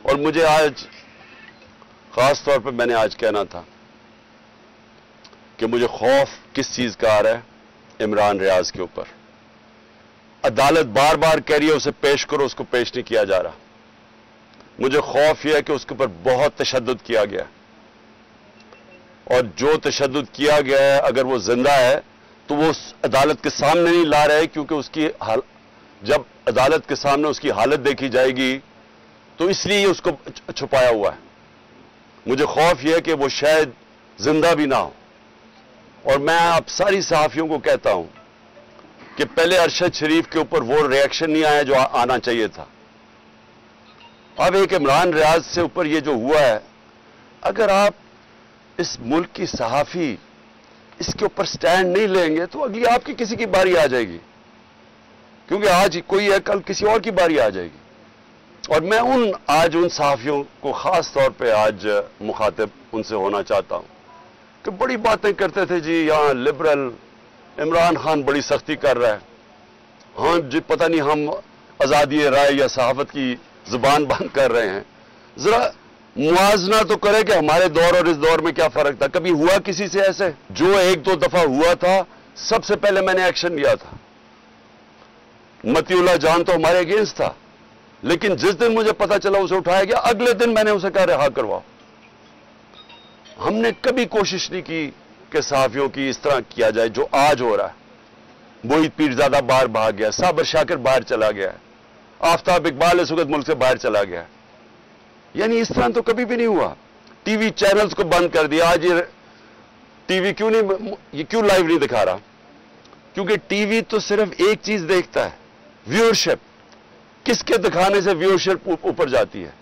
और मुझे आज खास तौर पे मैंने आज कहना था कि मुझे खौफ किस चीज का आ रहा है, इमरान रियाज के ऊपर। अदालत बार बार कह रही है उसे पेश करो, उसको पेश नहीं किया जा रहा। मुझे खौफ यह है कि उसके ऊपर बहुत तशद्दुद किया गया, और जो तशद्दुद किया गया है अगर वो जिंदा है तो वो अदालत के सामने नहीं ला रहे, क्योंकि उसकी जब अदालत के सामने उसकी हालत देखी जाएगी तो इसलिए उसको छुपाया हुआ है। मुझे खौफ यह है कि वो शायद जिंदा भी ना हो। और मैं आप सारी सहाफियों को कहता हूं कि पहले अरशद शरीफ के ऊपर वो रिएक्शन नहीं आया जो आना चाहिए था। अब एक इमरान रियाज से ऊपर ये जो हुआ है, अगर आप इस मुल्क की सहाफी इसके ऊपर स्टैंड नहीं लेंगे तो अगली आपकी किसी की बारी आ जाएगी, क्योंकि आज कोई है कल किसी और की बारी आ जाएगी। और मैं आज उन सहाफियों को खास तौर पे आज मुखातिब उनसे होना चाहता हूं कि बड़ी बातें करते थे जी, यहां लिबरल इमरान खान बड़ी सख्ती कर रहा है, हाँ जी पता नहीं हम आजादी राय या सहाफत की जुबान बंद कर रहे हैं। जरा मुआजना तो करे कि हमारे दौर और इस दौर में क्या फर्क था। कभी हुआ किसी से ऐसे? जो एक दो दफा हुआ था सबसे पहले मैंने एक्शन लिया था। मतीउल्लाह जान तो हमारे अगेंस्ट था, लेकिन जिस दिन मुझे पता चला उसे उठाया गया, अगले दिन मैंने उसे कहा रिहा करवाओ। हमने कभी कोशिश नहीं की कि सहाफियों की इस तरह किया जाए जो आज हो रहा है। मोहित पीरजादा बाहर भाग गया, साबर शाकिर बाहर चला गया, आफ्ताब इकबाल इस वक्त मुल्क से बाहर चला गया। यानी इस तरह तो कभी भी नहीं हुआ। टीवी चैनल्स को बंद कर दिया। आज ये टीवी क्यों लाइव नहीं दिखा रहा? क्योंकि टीवी तो सिर्फ एक चीज देखता है, व्यूअरशिप। किसके दिखाने से व्यूअरशिप ऊपर जाती है?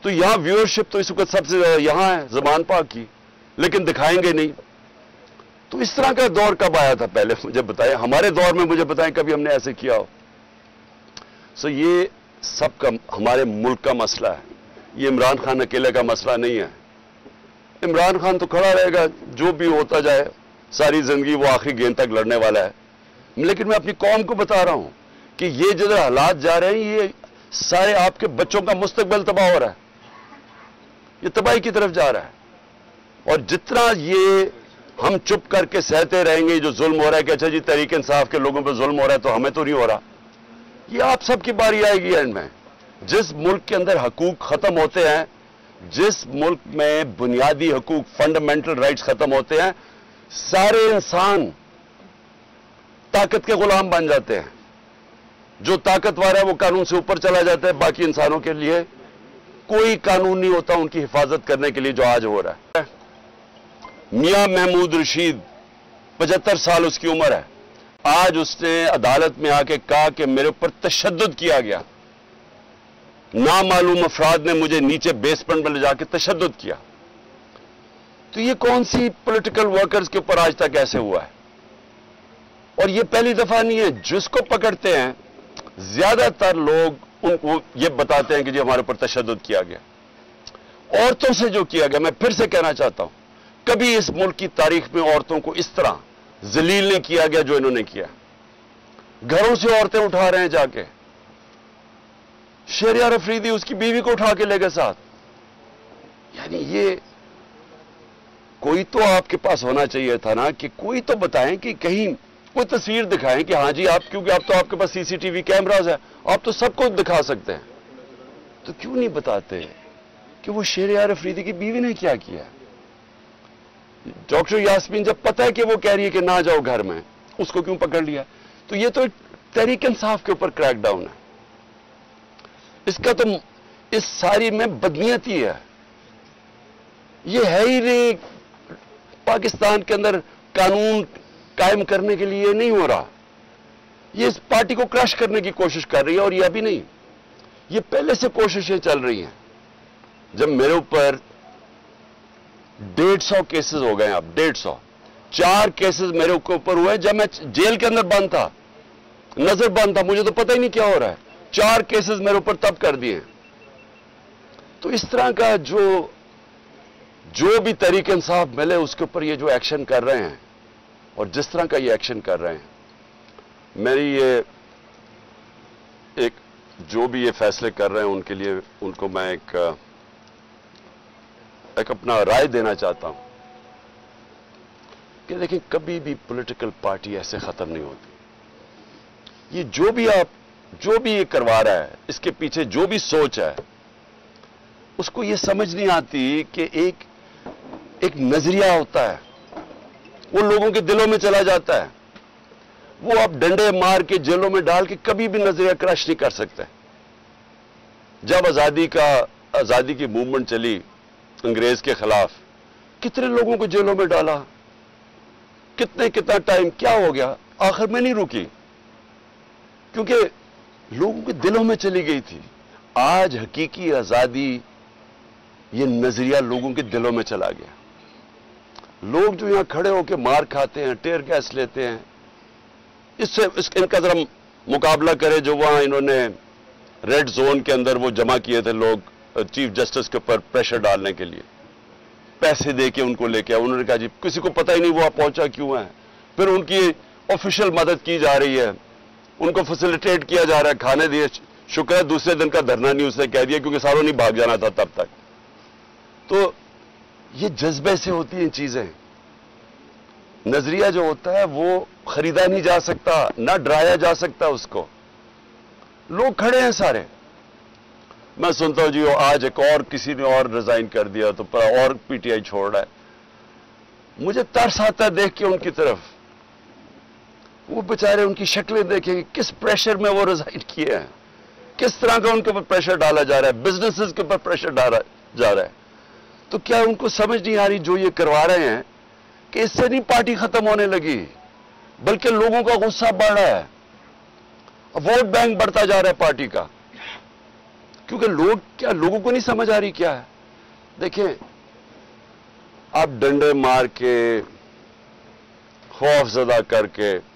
तो यहां व्यूअरशिप तो इस वक्त सबसे ज्यादा यहां है ज़बान पाक की, लेकिन दिखाएंगे नहीं। तो इस तरह का दौर कब आया था? पहले मुझे बताएं, हमारे दौर में मुझे बताएं कभी हमने ऐसे किया हो। सो ये सब का हमारे मुल्क का मसला है, ये इमरान खान अकेले का मसला नहीं है। इमरान खान तो खड़ा रहेगा, जो भी होता जाए, सारी जिंदगी वो आखिरी गेंद तक लड़ने वाला है। लेकिन मैं अपनी कौम को बता रहा हूं कि ये जो हालात जा रहे हैं, ये सारे आपके बच्चों का मुस्तकबिल तबाह हो रहा है, ये तबाही की तरफ जा रहा है। और जितना ये हम चुप करके सहते रहेंगे जो जुल्म हो रहा है कि अच्छा जी तहरीक इंसाफ के लोगों पर जुल्म हो रहा है तो हमें तो नहीं हो रहा, ये आप सबकी बारी आएगी एंड में। जिस मुल्क के अंदर हकूक खत्म होते हैं, जिस मुल्क में बुनियादी हकूक फंडामेंटल राइट्स खत्म होते हैं, सारे इंसान ताकत के गुलाम बन जाते हैं। जो ताकतवर है वो कानून से ऊपर चला जाता है, बाकी इंसानों के लिए कोई कानून नहीं होता उनकी हिफाजत करने के लिए, जो आज हो रहा है। मियां महमूद रशीद 75 साल उसकी उम्र है। आज उसने अदालत में आके कहा कि मेरे ऊपर तशद्दुद किया गया, नामालूम अफराद ने मुझे नीचे बेसमेंट में ले जाके तशद्दुद किया। तो ये कौन सी पॉलिटिकल वर्कर्स के ऊपर आज तक ऐसे हुआ है? और ये पहली दफा नहीं है। जिसको पकड़ते हैं ज्यादातर लोग उनको ये बताते हैं कि जी हमारे ऊपर तशद्दुद किया गया। औरतों से जो किया गया, मैं फिर से कहना चाहता हूं, कभी इस मुल्क की तारीख में औरतों को इस तरह जलील नहीं किया गया जो इन्होंने किया। घरों से औरतें उठा रहे हैं जाके। शहरियार अफरीदी उसकी बीवी को उठा के ले गए साथ। यानी ये कोई तो आपके पास होना चाहिए था ना, कि कोई तो बताएं कि कहीं कोई तस्वीर दिखाएं कि हां जी आप, क्योंकि आप तो आपके पास सीसीटीवी कैमराज है, आप तो सबको दिखा सकते हैं। तो क्यों नहीं बताते कि वो शहरियार अफरीदी की बीवी ने क्या किया? डॉक्टर यास्मीन जब पता है कि वो कह रही है कि ना जाओ घर में, उसको क्यों पकड़ लिया? तो ये तो तहरीक इंसाफ के ऊपर क्रैकडाउन है। इसका तो इस सारी में बदनीयती है। ये है ही नहीं, पाकिस्तान के अंदर कानून कायम करने के लिए नहीं हो रहा। ये इस पार्टी को क्रश करने की कोशिश कर रही है, और ये अभी नहीं, ये पहले से कोशिशें चल रही हैं। जब मेरे ऊपर 150 केसेस हो गए, अब 150, 4 केसेस मेरे ऊपर हुए जब मैं जेल के अंदर बंद था, नजर बंद था, मुझे तो पता ही नहीं क्या हो रहा है। 4 केसेस मेरे ऊपर तब कर दिए। तो इस तरह का जो भी तहरीक इंसाफ मिले उसके ऊपर ये जो एक्शन कर रहे हैं, और जिस तरह का ये एक्शन कर रहे हैं, मेरी ये एक जो भी ये फैसले कर रहे हैं उनके लिए उनको मैं एक अपना राय देना चाहता हूं कि देखिए, कभी भी पॉलिटिकल पार्टी ऐसे खत्म नहीं होती। ये जो भी ये करवा रहा है, इसके पीछे जो भी सोच है, उसको ये समझ नहीं आती कि एक नजरिया होता है, वो लोगों के दिलों में चला जाता है। वो आप डंडे मार के जेलों में डाल के कभी भी नजरिया क्रश नहीं कर सकते। जब आजादी की मूवमेंट चली अंग्रेज के खिलाफ, कितने लोगों को जेलों में डाला, कितना टाइम, क्या हो गया, आखिर में नहीं रुकी, क्योंकि लोगों के दिलों में चली गई थी। आज हकीकी आजादी, ये नजरिया लोगों के दिलों में चला गया। लोग जो यहां खड़े होकर मार खाते हैं, टेयर गैस लेते हैं, इनका जरा मुकाबला करें जो वहां इन्होंने रेड जोन के अंदर वो जमा किए थे लोग चीफ जस्टिस के ऊपर प्रेशर डालने के लिए, पैसे देके उनको लेके आए। उन्होंने कहा जी किसी को पता ही नहीं वो पहुंचा क्यों है। फिर उनकी ऑफिशियल मदद की जा रही है, उनको फैसिलिटेट किया जा रहा है, खाने दिए। शुक्र है दूसरे दिन का धरना नहीं उसने कह दिया, क्योंकि सारों नहीं भाग जाना था तब तक। तो ये जज्बे से होती हैं चीजें। नजरिया जो होता है वो खरीदा नहीं जा सकता, ना डराया जा सकता उसको। लोग खड़े हैं सारे। मैं सुनता हूं जी आज एक और किसी ने और रिजाइन कर दिया तो और पीटीआई छोड़ रहा है। मुझे तरस आता है देख के उनकी तरफ। वो बेचारे, उनकी शक्लें देखेंगे, किस प्रेशर में वो रिजाइन किए हैं, किस तरह का उनके ऊपर प्रेशर डाला जा रहा है, बिजनेसेस के ऊपर प्रेशर डाला जा रहा है। तो क्या उनको समझ नहीं आ रही जो ये करवा रहे हैं कि इससे नहीं पार्टी खत्म होने लगी, बल्कि लोगों का गुस्सा बढ़ रहा है, वोट बैंक बढ़ता जा रहा है पार्टी का। क्योंकि लोगों को नहीं समझ आ रही क्या है। देखें, आप डंडे मार के, खौफ ज़दा करके,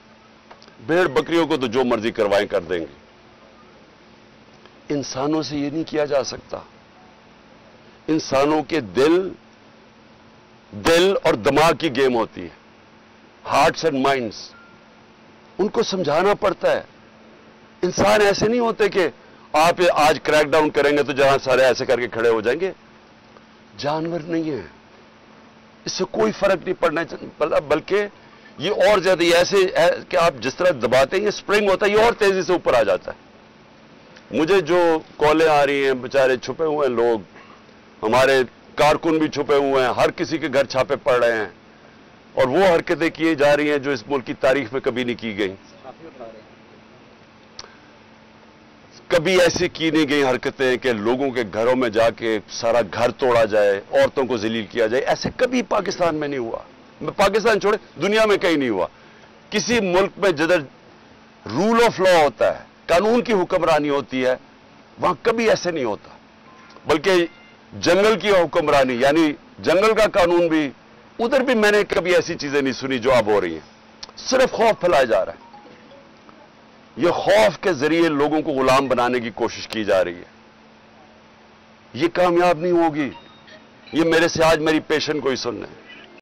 भेड़ बकरियों को तो जो मर्जी करवाएं कर देंगे। इंसानों से ये नहीं किया जा सकता। इंसानों के दिल और दिमाग की गेम होती है, हार्ट्स एंड माइंड्स। उनको समझाना पड़ता है। इंसान ऐसे नहीं होते कि आप आज क्रैकडाउन करेंगे तो जहां सारे ऐसे करके खड़े हो जाएंगे। जानवर नहीं है, इससे कोई फर्क नहीं पड़ना, बल्कि ये और ज्यादा ऐसे है कि आप जिस तरह दबाते हैं, ये स्प्रिंग होता है, ये और तेजी से ऊपर आ जाता है। मुझे जो कॉलें आ रही हैं, बेचारे छुपे हुए हैं लोग, हमारे कारकुन भी छुपे हुए हैं, हर किसी के घर छापे पड़ रहे हैं, और वो हरकतें की जा रही हैं जो इस मुल्क की तारीख में कभी नहीं की गई। कभी ऐसी की नहीं गई हरकतें कि लोगों के घरों में जाके सारा घर तोड़ा जाए, औरतों को जलील किया जाए। ऐसे कभी पाकिस्तान में नहीं हुआ। पाकिस्तान छोड़े, दुनिया में कहीं नहीं हुआ। किसी मुल्क में जिधर रूल ऑफ लॉ होता है, कानून की हुक्मरानी होती है, वहां कभी ऐसे नहीं होता। बल्कि जंगल की हुक्मरानी, यानी जंगल का कानून भी, उधर भी मैंने कभी ऐसी चीजें नहीं सुनी जो अब हो रही हैं। सिर्फ खौफ फैलाया जा रहा है। यह खौफ के जरिए लोगों को गुलाम बनाने की कोशिश की जा रही है। यह कामयाब नहीं होगी। ये मेरे से आज मेरी पेशेंट को ही सुनना है।